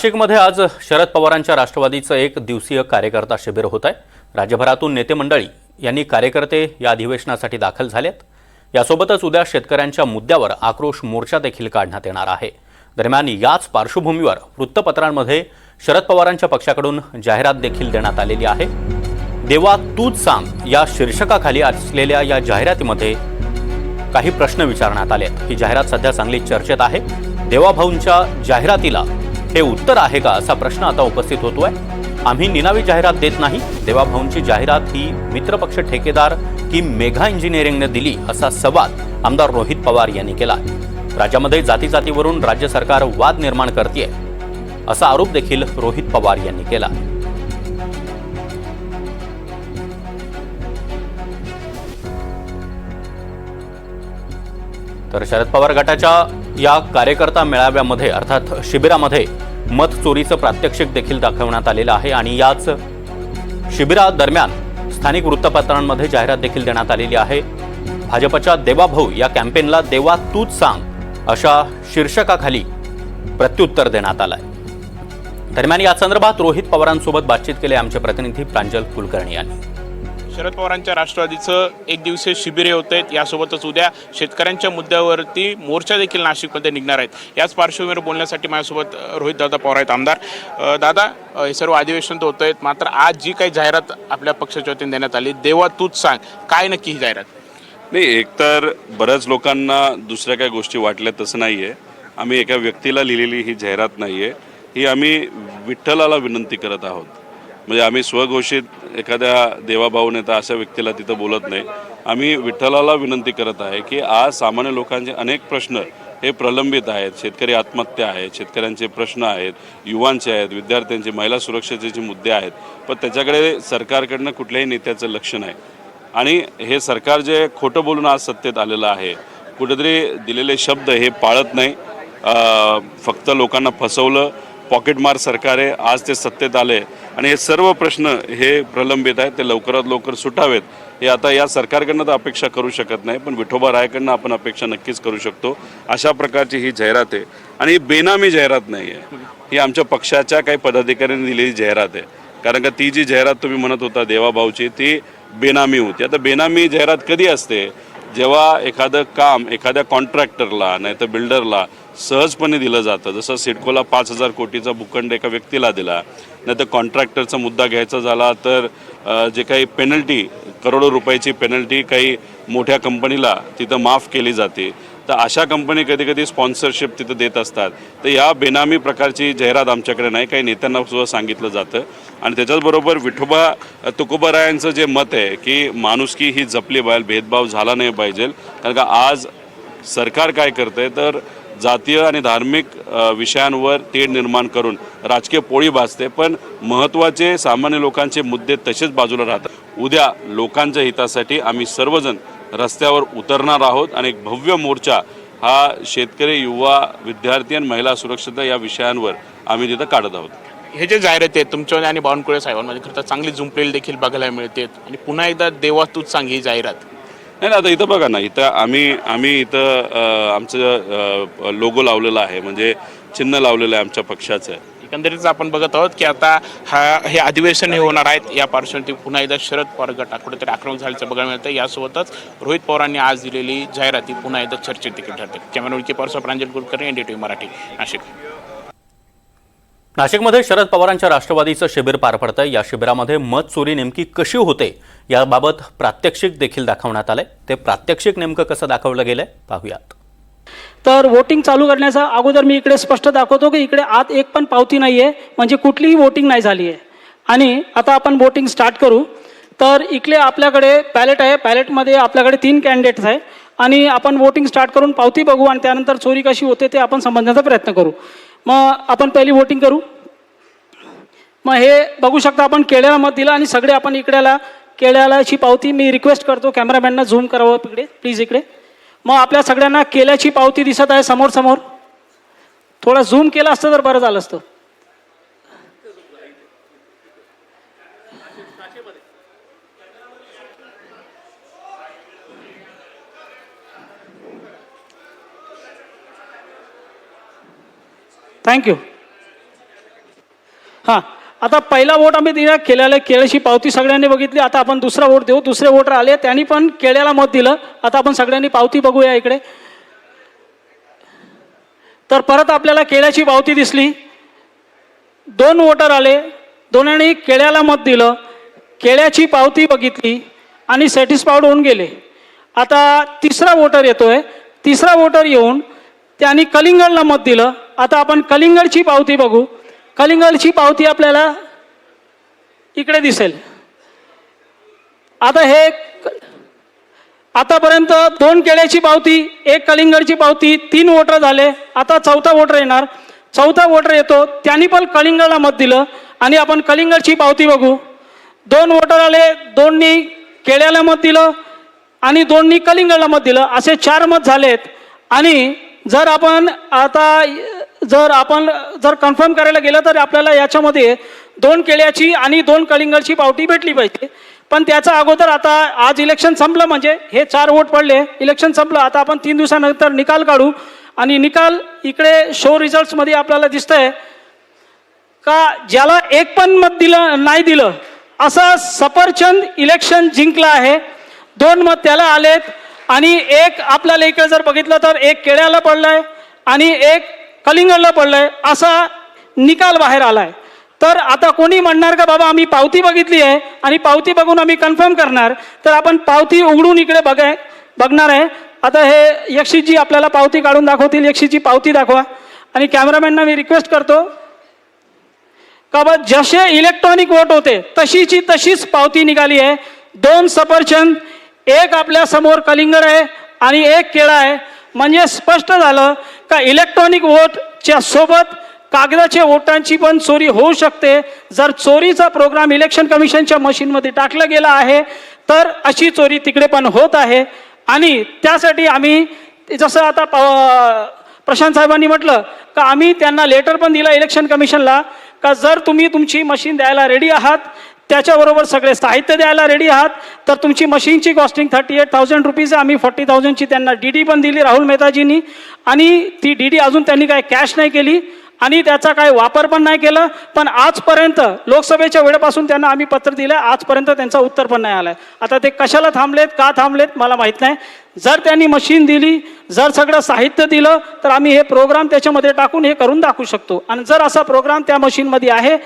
नाशिकमध्ये आज शरद पवारांच्या राष्ट्रवादीचं एक दिवसीय कार्यकर्ता शिबिर होत आहे। राज्यभरातून नेते मंडळी यांनी कार्यकर्ते या अधिवेशनासाठी दाखल झालेत। यासोबतच उद्या शेतकऱ्यांच्या मुद्द्यावर आक्रोश मोर्चा देखील काढण्यात येणार आहे। दरम्यान याच पार्श्वभूमीवर वृत्तपत्रांमध्ये शरद पवारांच्या पक्षाकडून जाहिरात देखील देण्यात आलेली आहे। देवा तूच सांग या शीर्षकाखाली असलेल्या या जाहिरातीमध्ये काही प्रश्न विचारण्यात आलेत। ही जाहिरात सध्या चांगली चर्चेत आहे। देवाभाऊंच्या जाहिरातीला हे उत्तर आहे का असा प्रश्न आता उपस्थित होतोय। आम्ही निनावी जाहिरात देत नाही, देवाभाऊंची जाहिरात ही मित्रपक्ष ठेकेदार की मेघा इंजिनिअरिंगने दिली असा सवाल आमदार रोहित पवार यांनी केला। राज्यामध्ये जातीजातीवरून राज्य सरकार वाद निर्माण करतेय असा आरोप देखील रोहित पवार यांनी केला। तर शरद पवार गटाच्या या कार्यकर्ता मेळाव्यामध्ये अर्थात शिबिरामध्ये मत चोरीचं प्रात्यक्षिक देखील दाखवण्यात आलेलं आहे आणि याच शिबिरादरम्यान स्थानिक वृत्तपत्रांमध्ये जाहिरात देखील देण्यात आलेली आहे। भाजपच्या देवाभाऊ या कॅम्पेनला देवा तूच सांग अशा शीर्षकाखाली प्रत्युत्तर देण्यात आलंय। दरम्यान या संदर्भात रोहित पवारांसोबत बातचीत केली आमचे प्रतिनिधी प्रांजल कुलकर्णी यांनी। शरद पवारांच्या राष्ट्रवादीचं एक दिवसीय शिबिरे होत आहेत। यासोबतच उद्या शेतकऱ्यांच्या मुद्द्यावरती मोर्चा देखील नाशिकमध्ये निघणार आहेत। याच पार्श्वभूमीवर बोलण्यासाठी माझ्यासोबत रोहित दादा पवार आहेत आमदार। दादा, हे सर्व अधिवेशन तर होत आहेत, मात्र आज जी काही जाहिरात आपल्या पक्षाच्या वतीने देण्यात आली, देवा तूच सांग, काय नक्की ही जाहिरात? नाही, एकतर बऱ्याच लोकांना दुसऱ्या काही गोष्टी वाटल्या तसं नाही आहे। आम्ही एका व्यक्तीला लिहिलेली ही जाहिरात नाही आहे, ही आम्ही विठ्ठलाला विनंती करत आहोत। म्हणजे आम्ही स्वघोषित एखाद्या देवाभाऊ तर अशा व्यक्तीला तिथं बोलत नाही। आम्ही विठ्ठलाला विनंती करत आहे की आज सामान्य लोकांचे अनेक प्रश्न हे प्रलंबित आहेत। शेतकरी आत्महत्या आहेत, शेतकऱ्यांचे प्रश्न आहेत, युवांचे आहेत, विद्यार्थ्यांचे, महिला सुरक्षेचे मुद्दे आहेत, पण त्याच्याकडे सरकारकडनं कुठल्याही नेत्याचं लक्ष नाही। आणि हे सरकार जे खोटं बोलून आज सत्तेत आलेलं आहे, कुठेतरी दिलेले शब्द हे पाळत नाही, फक्त लोकांना फसवलं, पॉकेटमार सरकार आहे। आज ते सत्तेत आले आणि हे सर्व प्रश्न हे प्रलंबित आहेत, ते लवकरात लवकर सुटावेत हे आता या सरकारकडनं तर अपेक्षा करू शकत नाही, पण विठोबा रायाकडनं आपण अपेक्षा नक्कीच करू शकतो। अशा प्रकारची ही जाहिरात आहे आणि ही बेनामी जाहिरात नाही आहे, ही आमच्या पक्षाच्या काही पदाधिकाऱ्यांनी दिलेली जाहिरात आहे। कारण का ती जी जाहिरात तुम्ही म्हणत होता देवाभाऊची, ती बेनामी होती। आता बेनामी जाहिरात कधी असते? जेव्हा एखादं काम एखाद्या कॉन्ट्रॅक्टरला नाही तर बिल्डरला सहजपणे दिलं जातं। जसं सिडकोला 5,000 कोटीचा भूखंड एका व्यक्तीला दिला, नाही तर कॉन्ट्रॅक्टरचा मुद्दा घ्यायचा झाला तर जे काही पेनल्टी, करोडो रुपयाची पेनल्टी काही मोठ्या कंपनीला तिथं माफ केली जाते, तर अशा कंपनी कधी कधी स्पॉन्सरशिप तिथं देत असतात। तर या बेनामी प्रकारची जाहिरात आमच्याकडे नाही, काही नेत्यांना सुद्धा सांगितलं जातं। आणि त्याच्याचबरोबर विठोबा तुकोबारायांचं जे मत आहे की माणुसकी ही जपली पाहिजे, भेदभाव झाला नाही पाहिजे। कारण का आज सरकार काय करतंय तर जातीय आणि धार्मिक विषयांवर तेढ निर्माण करून राजकीय पोळी भाजते, पण महत्त्वाचे सामान्य लोकांचे मुद्दे तसेच बाजूला राहतात। उद्या लोकांच्या हितासाठी आम्ही सर्वजण रस्त्यावर उतरणार आहोत आणि एक भव्य मोर्चा हा शेतकरी, युवा, विद्यार्थी आणि महिला सुरक्षितता या विषयांवर आम्ही तिथं काढत आहोत। हे जे जाहिरात आहे तुमच्या आणि बावनकुळे साहेबांमध्ये खरं तर चांगली जुंपलेली देखील बघायला मिळते आणि पुन्हा एकदा देवा तूच सांग ही जाहिरात नाही, आता इथं बघा ना, इथं आम्ही इथं आमचं लोगो लावलेला आहे, म्हणजे चिन्ह लावलेलं आहे आमच्या पक्षाचं। एकंदरीत आपण बघत आहोत की आता हे अधिवेशन हे होणार आहेत। या पार्श्वभूमीवर पुन्हा एकदा शरद पवार गट कुठेतरी आक्रमक झाल्याचं बघायला मिळतं। यासोबतच रोहित पवारांनी आज दिलेली जाहिराती पुन्हा एकदा चर्चेत देखील ठरते। कॅमेरा पॉर्सर प्रांजल कुलकर्णी, NDTV मराठी, नाशिक। नाशिकमध्ये शरद पवारांच्या राष्ट्रवादीचं शिबिर पार पडतंय। या शिबिरामध्ये मत चोरी नेमकी कशी होते याबाबत प्रात्यक्षिक देखील दाखवण्यात आलंय। ते प्रात्यक्षिक नेमकं कसं दाखवलं गेलंय पाहूयात। तर वोटिंग चालू करण्याचा अगोदर मी इकडे स्पष्ट दाखवतो की इकडे आत एक पण पावती नाही आहे, म्हणजे कुठलीही वोटिंग नाही झाली आहे। आणि आता आपण वोटिंग स्टार्ट करू। तर इकडे आपल्याकडे पॅलेट आहे, पॅलेटमध्ये आपल्याकडे 3 कॅन्डिडेट्स आहे आणि आपण वोटिंग स्टार्ट करून पावती बघू आणि त्यानंतर चोरी कशी होते ते आपण समजण्याचा प्रयत्न करू। मग आपण पहिली वोटिंग करू। मग हे बघू शकता, आपण केळ्याला मत दिलं आणि सगळे आपण इकडेला केळ्यालाची पावती, मी रिक्वेस्ट करतो कॅमेरामॅनना झूम करावं इकडे प्लीज इकडे। मग आपल्या सगळ्यांना केल्याची पावती दिसत आहे समोर समोर, थोडा झूम केला असतं तर बरं झालं असतं। थँक्यू। हां, आता पहिला वोट आम्ही दिला केल्याला, केळ्याची पावती सगळ्यांनी बघितली. आता आपण दुसरा वोट देऊ. दुसरे वोटर आले, त्यांनी पण केळ्याला मत दिलं. आता आपण सगळ्यांनी पावती बघूया इकडे. तर परत आपल्याला केळ्याची पावती दिसली. 2 वोटर आले, दोन्ही केळ्याला मत दिलं, केळ्याची पावती बघितली आणि सॅटिस्फाईड होऊन गेले. आता तिसरा वोटर येतोय. तिसरा वोटर येऊन त्यांनी कलिंगडला मत दिलं. आता आपण कलिंगडची पावती बघू. कलिंगडची पावती आपल्याला इकडे दिसेल. आता हे आतापर्यंत 2 केळ्याची पावती, 1 कलिंगडची पावती, 3 वोटर झाले. आता चौथा वोटर येणार. चौथा वोटर येतो, त्यांनी पण कलिंगडला मत दिलं आणि आपण कलिंगडची पावती बघू. 2 वोटर आले, 2नी केळ्याला मत दिलं आणि 2नी कलिंगडला मत दिलं. असे 4 मत झालेत. आणि जर आपण कन्फर्म करायला गेलं तर आपल्याला याच्यामध्ये 2 केळ्याची आणि 2 कलिंगडची पावती भेटली पाहिजे. पण त्याचा अगोदर आता आज इलेक्शन संपलं, म्हणजे हे 4 वोट पडले, इलेक्शन संपलं. आता आपण 3 दिवसानंतर निकाल काढू आणि निकाल इकडे शो रिझल्ट्समध्ये आपल्याला दिसतंय का ज्याला 1 पण मत दिलं नाही दिलं असा सफरचंद इलेक्शन जिंकला आहे. 2 मत त्याला आलेत आणि 1 आपल्याला इकडे जर बघितलं तर 1 केळ्याला पडलाय आणि 1 कलिंगडला पडलाय, असा निकाल बाहेर आलाय. तर आता कोणी म्हणणार का बाबा आम्ही पावती बघितली आहे आणि पावती बघून आम्ही कन्फर्म करणार, तर आपण पावती उघडून इकडे बघणार आहे. आता हे यक्षितजी आपल्याला पावती काढून दाखवतील. यक्षितची पावती दाखवा. आणि कॅमेरामॅनना मी रिक्वेस्ट करतो का बा जसे इलेक्ट्रॉनिक वोट होते तशीची तशीच पावती निघाली आहे. 2 सफरचंद, 1 आपल्या समोर कलिंगड आहे आणि 1 केळा आहे. म्हणजे स्पष्ट झालं का इलेक्ट्रॉनिक वोटच्या सोबत कागदाच्या वोटांची पण चोरी होऊ शकते. जर चोरीचा प्रोग्राम इलेक्शन कमिशनच्या मशीनमध्ये टाकला गेला आहे तर अशी चोरी तिकडे पण होत आहे. आणि त्यासाठी आम्ही जसं आता प्रशांत साहेबांनी म्हटलं का आम्ही त्यांना लेटर पण दिला इलेक्शन कमिशनला का जर तुम्ही तुमची मशीन द्यायला रेडी आहात, त्याच्याबरोबर सगळे साहित्य द्यायला रेडी आहात, तर तुमची मशीनची कॉस्टिंग 38,000 रुपीज आहे. आम्ही 40,000ची त्यांना DD पण दिली राहुल मेहताजींनी. आणि ती DD अजून त्यांनी काय कॅश नाही केली आणि त्याचा काय वापर पण नाही केला. पण आजपर्यंत लोकसभेच्या वेळेपासून त्यांना आम्ही पत्र दिलं, आजपर्यंत त्यांचं उत्तर पण नाही आलं. आता ते कशाला थांबलेत, का थांबलेत मला माहीत नाही. जर त्यांनी मशीन दिली, जर सगळं साहित्य दिलं, तर आम्ही हे प्रोग्राम त्याच्यामध्ये टाकून हे करून दाखवू शकतो. आणि जर असा प्रोग्राम त्या मशीनमध्ये आहे